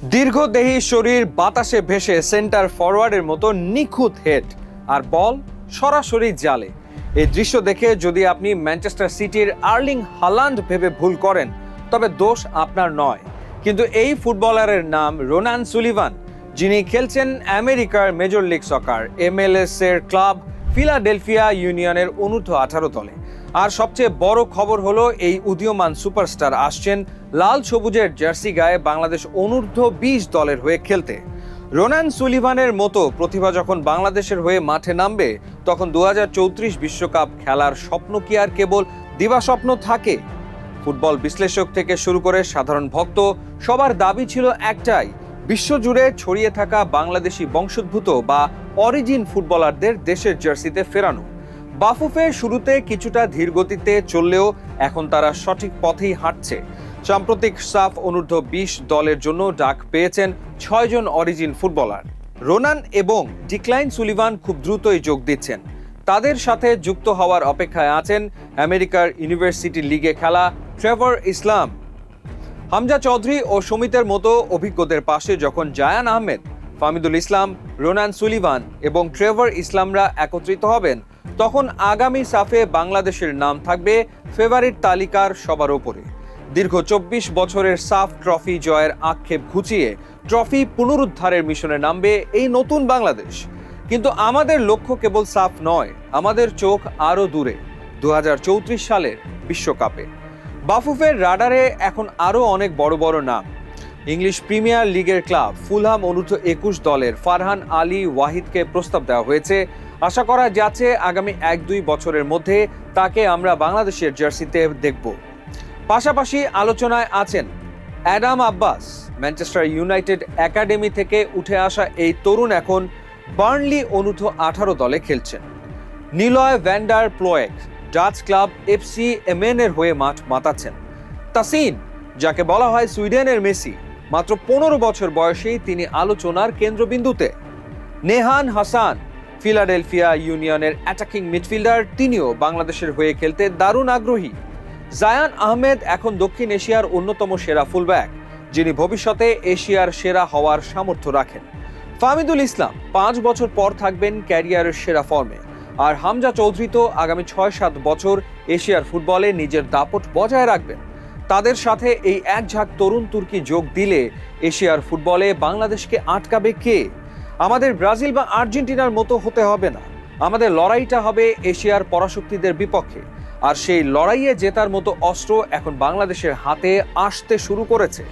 দীর্ঘদেহী শরীর বাতাসে ভেসে সেন্টার ফরওয়ার্ডের মতো নিখুঁত হেড আর বল সরাসরি জালে। এই দৃশ্য দেখে যদি আপনি ম্যানচেস্টার সিটির আর্লিং হালান্ড ভেবে ভুল করেন তবে দোষ আপনার নয়। কিন্তু এই ফুটবলারের নাম রোনান সুলিভান, যিনি খেলছেন আমেরিকার মেজর লিগ সকার MLS এর ক্লাব ফিলাডেলফিয়া ইউনিয়নের অনূর্ধ্ব-18 দলে। আর সবচেয়ে বড় খবর হলো এই উদীয়মান সুপারস্টার আসছেন লাল সবুজের জার্সি গায়ে বাংলাদেশ অনূর্ধ্ব-20 দলের হয়ে খেলতে। রোনান সুলিভানের মতো প্রতিভা যখন বাংলাদেশের হয়ে মাঠে নামবে তখন 2034 বিশ্বকাপ খেলার স্বপ্ন কি আর কেবল দিবাস্বপ্ন থাকে? ফুটবল বিশ্লেষক থেকে শুরু করে সাধারণ ভক্ত সবার দাবি ছিল একটাই, বিশ্বজুড়ে ছড়িয়ে থাকা বাংলাদেশি বংশোদ্ভূত বা অরিজিন ফুটবলারদের দেশের জার্সিতে ফেরানো। বাফুফে শুরুতে কিছুটা ধীরগতিতে চললেও এখন তারা সঠিক পথেই হাঁটছে। সাম্প্রতিক সাফ অনূর্ধ্ব-20 দলের জন্য ডাক পেয়েছেন 6 জন অরিজিন ফুটবলার। রোনান এবং ডিক্লাইন সুলিভান খুব দ্রুতই যোগ দিচ্ছেন। তাদের সাথে যুক্ত হওয়ার অপেক্ষায় আছেন আমেরিকার ইউনিভার্সিটি লিগে খেলা ট্রেভর ইসলাম, হামজা চৌধুরী ও সমিতের মতো অভিজ্ঞদের পাশে যখন জায়ান আহমেদ, ফামিদুল ইসলাম, রোনান সুলিভান এবং ট্রেভর ইসলামরা একত্রিত হবেন তখন আগামী সাফে বাংলাদেশের নাম থাকবে ফেভারিট তালিকার সবার ওপরে। দীর্ঘ 24 বছরের সাফ ট্রফি জয়ের আক্ষেপ ঘুচিয়ে ট্রফি পুনরুদ্ধারের মিশনে নামবে এই নতুন বাংলাদেশ। কিন্তু আমাদের লক্ষ্য কেবল সাফ নয়, আমাদের চোখ আরও দূরে, 2034 সালের বিশ্বকাপে। বাফুফের রাডারে এখন আরও অনেক বড় বড় নাম। ইংলিশ প্রিমিয়ার লিগের ক্লাব ফুলহাম অনূর্ধ্ব-21 দলের ফারহান আলী ওয়াহিদকে প্রস্তাব দেওয়া হয়েছে। আশা করা যাচ্ছে আগামী 1-2 বছরের মধ্যে তাকে আমরা বাংলাদেশের জার্সিতে দেখব। পাশাপাশি আলোচনায় আছেন Adam Abbas. Manchester United academy থেকে উঠে আসা এই তরুণ এখন বার্নলি অনূর্ধ্ব-18 দলে খেলছেন। Niloy van der Ploeg Dutch club FC এমেনের হয়ে মাঠ মাতাচ্ছেন। তাসিন, যাকে বলা হয় সুইডেনের মেসি, মাত্র 15 বছর বয়সেই তিনি আলোচনার কেন্দ্রবিন্দুতে। নেহান হাসান, ফিলাডেলফিয়া ইউনিয়নের অ্যাটাকিং মিডফিল্ডার, তিনিও বাংলাদেশের হয়ে খেলতে দারুণ আগ্রহী। জায়ান আহমেদ এখন দক্ষিণ এশিয়ার অন্যতম সেরা ফুলব্যাক, যিনি ভবিষ্যতে এশিয়ার সেরা হওয়ার সামর্থ্য রাখেন। ফামিদুল ইসলাম 5 বছর পর থাকবেন ক্যারিয়ারের সেরা ফর্মে। আর হামজা চৌধুরী তো আগামী 6-7 বছর এশিয়ার ফুটবলে নিজের দাপট বজায় রাখবেন। তাদের সাথে এই এক ঝাঁক তরুণ তুর্কি যোগ দিলে এশিয়ার ফুটবলে বাংলাদেশকে আটকাবে কে? আমাদের ব্রাজিল বা আর্জেন্টিনার মতো হতে হবে না, আমাদের লড়াইটা হবে এশিয়ার পরাশক্তিদের বিপক্ষে। আর সেই লড়াইয়ে জেতার মতো অস্ত্র এখন বাংলাদেশের হাতে আসতে শুরু করেছে।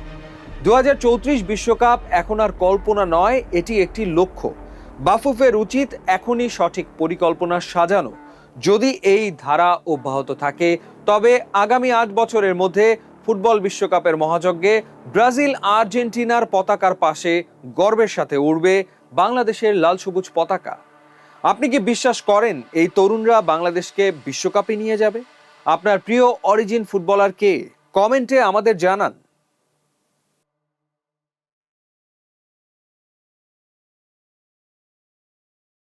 2034 বিশ্বকাপ এখন আর কল্পনা নয়, এটি একটি লক্ষ্য। বাফুফের উচিত এখনই সঠিক পরিকল্পনা সাজানো। যদি এই ধারা অব্যাহত থাকে তবে আগামী 8 বছরের মধ্যে ফুটবল বিশ্বকাপের মহাযজ্ঞে ব্রাজিল আর্জেন্টিনার পতাকার পাশে গর্বের সাথে উড়বে বাংলাদেশের লাল সবুজ পতাকা। আপনি কি বিশ্বাস করেন এই তরুণরা বাংলাদেশকে বিশ্বকাপে নিয়ে যাবে? আপনার প্রিয় অরিজিন ফুটবলার কে? কমেন্টে আমাদের জানান।